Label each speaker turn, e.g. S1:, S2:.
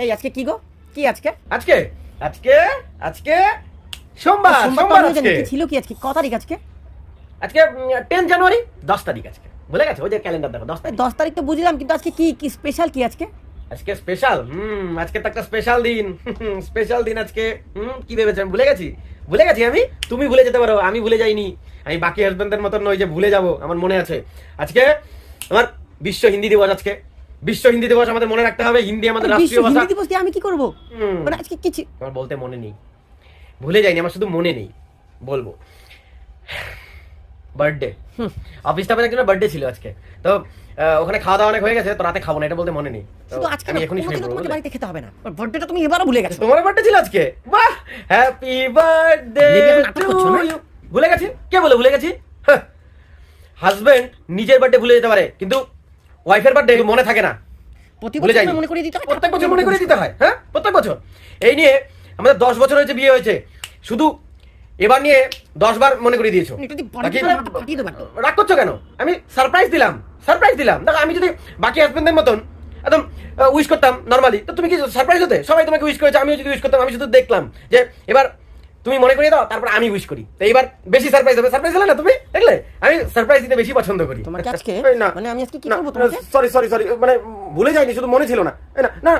S1: এই আজকে কি গো? কি আজকে?
S2: আজকে আজকে আজকে সোমবার সোমবার আজকে
S1: ছিল কি আজকে? ক তারিখ আজকে?
S2: আজকে 10 জানুয়ারি 10 তারিখ আজকে ভুলে গেছে ওই যে ক্যালেন্ডার দেখো 10 তারিখ
S1: 10 তারিখ তো বুঝলাম, কিন্তু আজকে কি কি স্পেশাল কি আজকে?
S2: আজকে স্পেশাল আজকে তো একটা স্পেশাল দিন স্পেশাল দিন আজকে কি ভেবেছো আমি ভুলে গেছি আমি তুমি ভুলে যেতে পারো আমি ভুলে যাইনি আমি বাকি হাজবেন্ডের মতন নয় যে ভুলে যাব আমার মনে আছে আজকে আমার বিশ্ব হিন্দি দিবস আজকে বিশ্ব হিন্দি দিবস আমাদের মনে রাখতে হবে হিন্দি আমাদের রাষ্ট্রীয় ভাষা
S1: হিন্দি দিবস দিয়ে আমি কি করব? মানে আজকে কিছু
S2: আমার বলতে মনে নেই ভুলে যাইনি আমার শুধু মনে নেই বলবো বার্থডে অফিস স্টাফের একজনের বার্থডে ছিল আজকে তো ওখানে খাওয়া দাওয়া অনেক হয়ে গেছে তো রাতে খাবো না এটা বলতে মনে নেই
S1: শুধু আজকে
S2: আমি এখনই শুনে
S1: তোমাকে
S2: পড়বো
S1: বাড়িতে খেতে হবে না। বার্থডেটা তুমি এবারও ভুলে গেছো।
S2: তোমার বার্থডে ছিল আজকে বাহ হ্যাপি বার্থডে টু ইউ ভুলে গেছি কে বলে ভুলে গেছি হাজবেন্ড নিজের বার্থডে ভুলে যেতে পারে কিন্তু ওয়াইফের বার্থডে মনে থাকে না
S1: প্রতি
S2: ভুলে যাই
S1: বছর মনে করে দিতে হয়,
S2: প্রত্যেক বছর মনে করে দিতে হয় হ্যাঁ প্রত্যেক বছর এই নিয়ে আমাদের 10 বছর হয়েছে বিয়ে হয়েছে শুধু এবার নিয়ে 10 বার মনে করে দিয়েছো
S1: এটা দিয়ে পাঠিয়ে দেবো একটু।
S2: রাগ করছো কেন আমি সারপ্রাইজ দিলাম দেখো আমি যদি বাকি হাজবেন্ডের মতন একদম উইশ করতাম নরমালি তো তুমি কি সারপ্রাইজ হতে সবাই তোমাকে উইশ করেছে আমিও যদি উইশ করতাম আমি শুধু দেখলাম যে এবার তুমি মনে করিয়ে দাও তারপর আমি উইশ করি তো এবার বেশি সারপ্রাইজ হবে সারপ্রাইজ হলে না তুমি দেখলে আমি সারপ্রাইজ দিতে বেশি পছন্দ করি
S1: তোমাকে আজকে
S2: না
S1: মানে আমি আজকে কি করবো তোমাকে?
S2: সরি মানে ভুলে যাইনি শুধু মনে ছিল না না না